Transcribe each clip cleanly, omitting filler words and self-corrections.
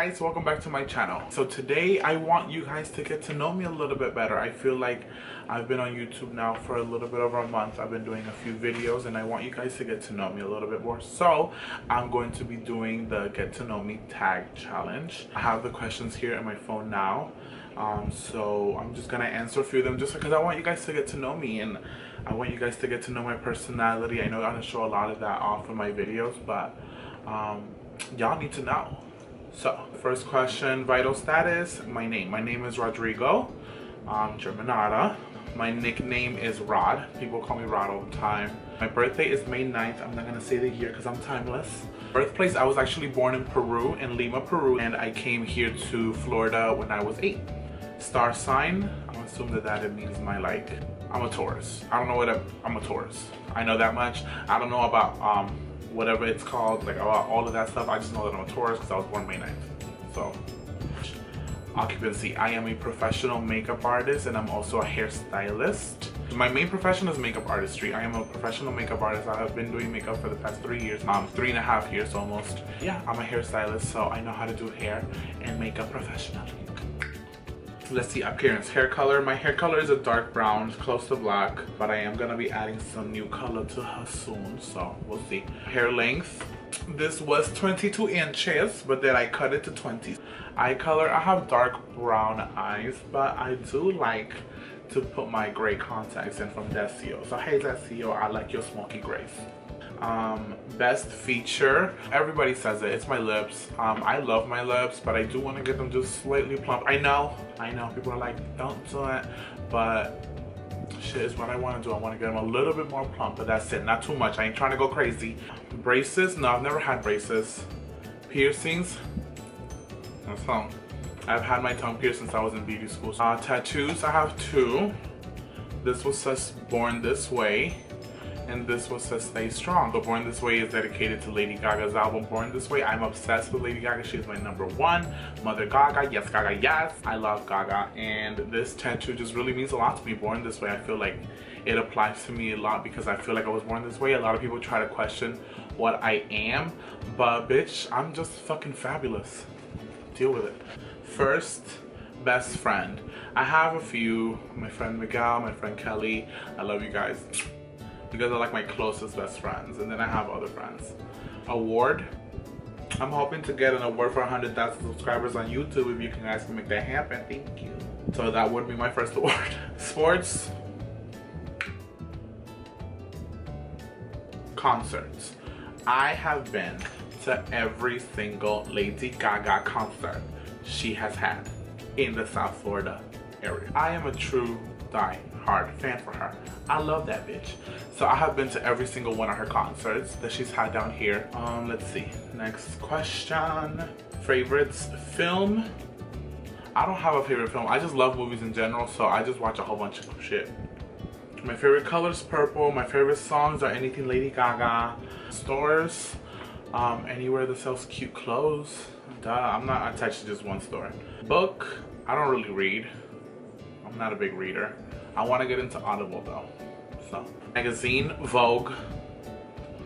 guys, welcome back to my channel. So today I want you guys to get to know me a little bit better. I feel like I've been on YouTube now for a little bit over a month. I've been doing a few videos and I want you guys to get to know me a little bit more. So I'm going to be doing the get to know me tag challenge. I have the questions here in my phone now. So I'm just gonna answer a few of them just because I want you guys to get to know me and I want you guys to get to know my personality. I know I don't show a lot of that off in my videos, but y'all need to know. So first question, vital status. My name is Rodrigo. Germanata. My nickname is Rod. People call me Rod all the time. My birthday is May 9th. I'm not gonna say the year because I'm timeless. Birthplace, I was actually born in Peru, in Lima, Peru, and I came here to Florida when I was 8. Star sign, I'm assuming that it means I'm a Taurus. I don't know what I'm a Taurus. I know that much. I don't know about whatever it's called, like about all of that stuff. I just know that I'm a Taurus because I was born May 9th. So, occupancy, I am a professional makeup artist and I'm also a hairstylist. My main profession is makeup artistry. I am a professional makeup artist. I have been doing makeup for the past 3 years, 3.5 years almost. Yeah, I'm a hairstylist, so I know how to do hair and makeup professionally. Let's see, appearance, hair color. My hair color is a dark brown, close to black, but I am gonna be adding some new color to her soon, so we'll see. Hair length, this was 22 inches, but then I cut it to 20. Eye color, I have dark brown eyes, but I do like to put my gray contacts in from Desio. So hey Desio, I like your smoky grays. Best feature, everybody says it, it's my lips. I love my lips, but I do want to get them just slightly plump. I know people are like, don't do it, but shit is what I want to do. I want to get them a little bit more plump, but that's it, not too much. I ain't trying to go crazy. Braces, no, I've never had braces. Piercings, that's all. I've had my tongue pierced since I was in beauty school. Tattoos, I have 2. This was says Born This Way, and this was says Stay Strong. So Born This Way is dedicated to Lady Gaga's album Born This Way. I'm obsessed with Lady Gaga. She is my #1. Mother Gaga, yes Gaga, yes. I love Gaga, and this tattoo just really means a lot to me. Born This Way, I feel like it applies to me a lot because I feel like I was born this way. A lot of people try to question what I am, but bitch, I'm just fucking fabulous. Deal with it. First, best friend. I have a few. My friend Miguel, my friend Kelly. I love you guys. You guys are like my closest best friends, and then I have other friends. Award, I'm hoping to get an award for 100,000 subscribers on YouTube. If you guys can make that happen, thank you. So that would be my first award. Sports, concerts. I have been to every single Lady Gaga concert she has had in the South Florida area. I am a true die-hard fan for her. I love that bitch. So I have been to every single one of her concerts that she's had down here. Let's see. Next question. Favorites, film. I don't have a favorite film. I just love movies in general, so I just watch a whole bunch of shit. My favorite color is purple. My favorite songs are anything Lady Gaga. Stores, anywhere that sells cute clothes. Duh, I'm not attached to just one store. Book, I don't really read. I'm not a big reader. I want to get into Audible though. So, magazine, Vogue.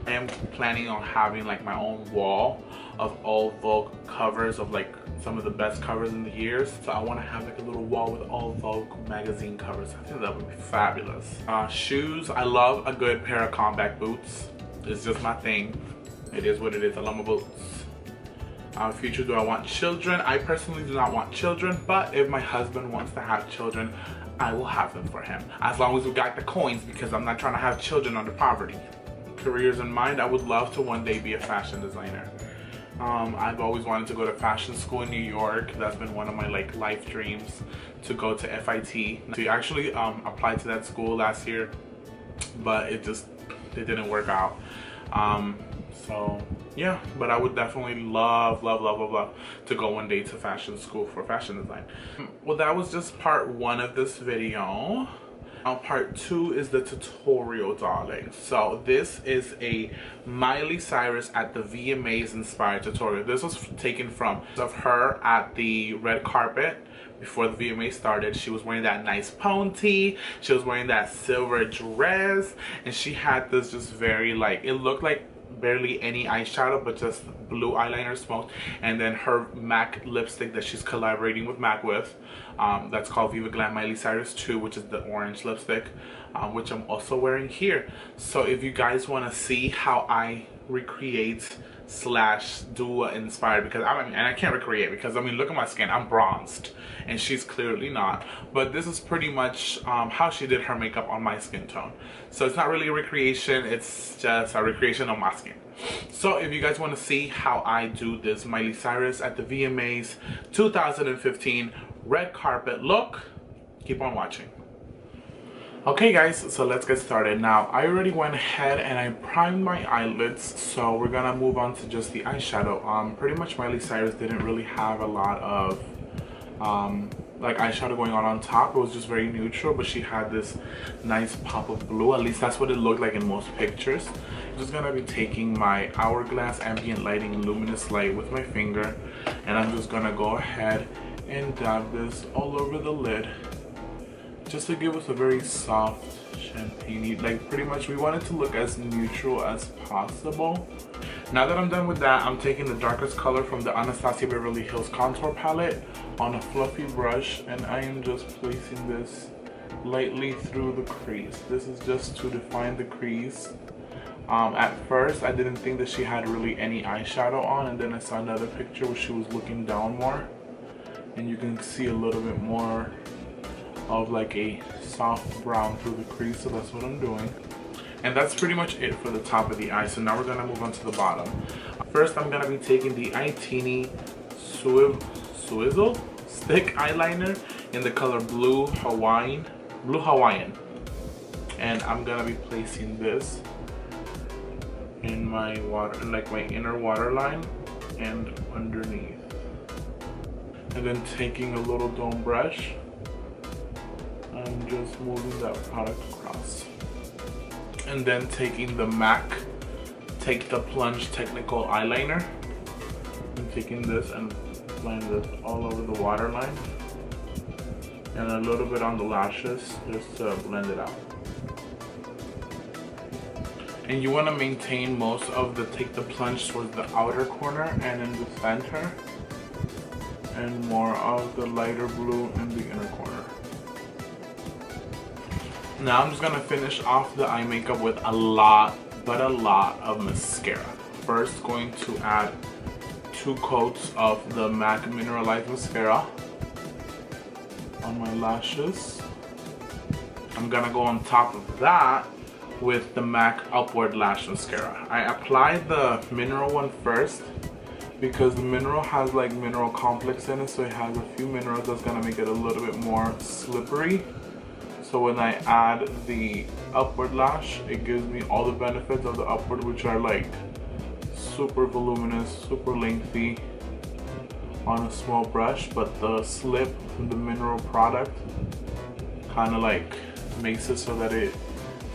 I am planning on having like my own wall of all Vogue covers of like some of the best covers in the years. So I want to have like a little wall with all Vogue magazine covers. I think that would be fabulous. Shoes, I love a good pair of combat boots. It's just my thing. It is what it is. I love my boots. Future, do I want children? I personally do not want children, but if my husband wants to have children, I will have them for him. As long as we got the coins, because I'm not trying to have children under poverty. Careers in mind, I would love to one day be a fashion designer. I've always wanted to go to fashion school in New York. That's been one of my like life dreams, to go to FIT. To actually apply to that school last year, but it didn't work out. So yeah, but I would definitely love to go one day to fashion school for fashion design. Well, that was just part 1 of this video. Part 2 is the tutorial, darling. So this is a Miley Cyrus at the VMAs inspired tutorial. This was taken from of her at the red carpet before the VMA started. She was wearing that nice pony, she was wearing that silver dress, and she had this just very like, it looked like barely any eyeshadow, but just blue eyeliner smoked, and then her MAC lipstick that she's collaborating with MAC with, that's called Viva Glam Miley Cyrus 2, which is the orange lipstick, which I'm also wearing here. So if you guys want to see how I recreate slash do inspired, because I mean, and I can't recreate because I mean, look at my skin, I'm bronzed and she's clearly not, but this is pretty much how she did her makeup on my skin tone. So it's not really a recreation, it's just a recreation of my skin. So if you guys want to see how I do this Miley Cyrus at the VMAs 2015 red carpet look, keep on watching. Okay guys, so let's get started. Now I already went ahead and I primed my eyelids, so we're gonna move on to just the eyeshadow. Pretty much Miley Cyrus didn't really have a lot of like eyeshadow going on top. It was just very neutral, but she had this nice pop of blue. At least that's what it looked like in most pictures. I'm just gonna be taking my HourGlass ambient lighting luminous light with my finger, and I'm just gonna go ahead and dab this all over the lid, just to give us a very soft champagne-y, like pretty much we want it to look as neutral as possible. Now that I'm done with that, I'm taking the darkest color from the Anastasia Beverly Hills contour palette on a fluffy brush, and I am just placing this lightly through the crease. This is just to define the crease. At first I didn't think that she had really any eyeshadow on, and then I saw another picture where she was looking down more, and you can see a little bit more of like a soft brown through the crease, so that's what I'm doing. And that's pretty much it for the top of the eye. So now we're gonna move on to the bottom. First I'm gonna be taking the Eyetini Swizzle Stick Eyeliner in the color Bluw Hawaiian. And I'm gonna be placing this in my water, like my inner waterline and underneath. And then taking a little dome brush, I'm just moving that product across. And then taking the MAC Take the Plunge Technical Eyeliner, and taking this and applying this all over the waterline and a little bit on the lashes just to blend it out. And you want to maintain most of the Take the Plunge towards the outer corner and in the center, and more of the lighter blue in the inner corner. Now I'm just gonna finish off the eye makeup with a lot of mascara. First, going to add 2 coats of the MAC Mineralized Mascara on my lashes. I'm gonna go on top of that with the MAC Upward Lash Mascara. I applied the mineral one first because the mineral has like mineral complex in it, so it has a few minerals that's gonna make it a little bit more slippery. So when I add the upward lash, it gives me all the benefits of the upward, which are like super voluminous, super lengthy on a small brush, but the slip from the mineral product kind of like makes it so that it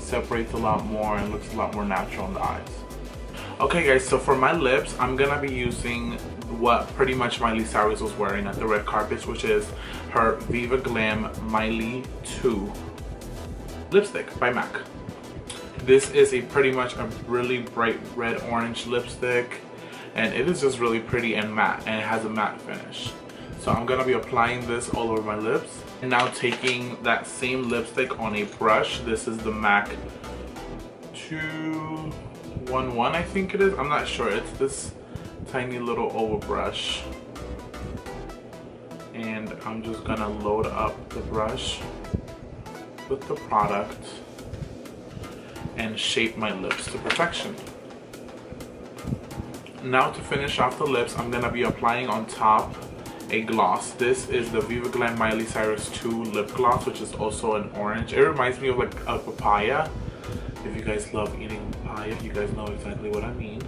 separates a lot more and looks a lot more natural in the eyes. Okay guys, so for my lips, I'm gonna be using what pretty much Miley Cyrus was wearing at the red carpet, which is her Viva Glam Miley 2 lipstick by MAC. This is a pretty much a really bright red orange lipstick, and it is just really pretty and matte, and it has a matte finish. So I'm gonna be applying this all over my lips, and now taking that same lipstick on a brush. This is the MAC 211, I think it is. I'm not sure. It's this tiny little oval brush, and I'm just gonna load up the brush with the product and shape my lips to perfection. Now to finish off the lips, I'm gonna be applying on top a gloss. This is the Viva Glam Miley Cyrus 2 lip gloss, which is also an orange. It reminds me of like a papaya. If you guys love eating papaya, you guys know exactly what I mean.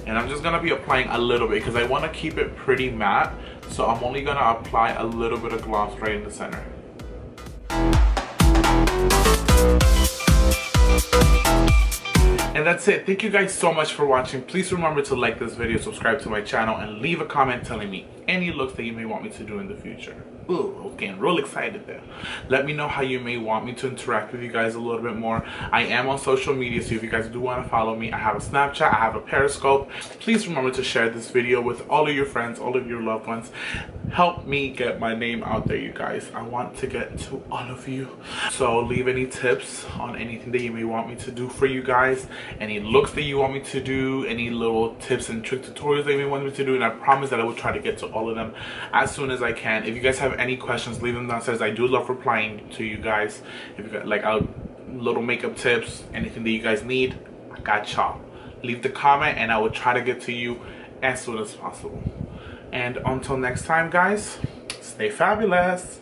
And I'm just gonna be applying a little bit because I want to keep it pretty matte, so I'm only gonna apply a little bit of gloss right in the center. And that's it. Thank you guys so much for watching. Please remember to like this video, subscribe to my channel, and leave a comment telling me any looks that you may want me to do in the future. Ooh, I was getting real excited there. Let me know how you may want me to interact with you guys a little bit more. I am on social media, so if you guys do want to follow me, I have a Snapchat, I have a Periscope. Please remember to share this video with all of your friends, all of your loved ones. Help me get my name out there, you guys. I want to get to all of you. So leave any tips on anything that you may want me to do for you guys, any looks that you want me to do, any little tips and trick tutorials that you may want me to do, and I promise that I will try to get to all of them as soon as I can. If you guys have any questions, leave them downstairs. I do love replying to you guys. If you got like little makeup tips, anything that you guys need, I got y'all. Leave the comment and I will try to get to you as soon as possible. And until next time, guys, stay fabulous.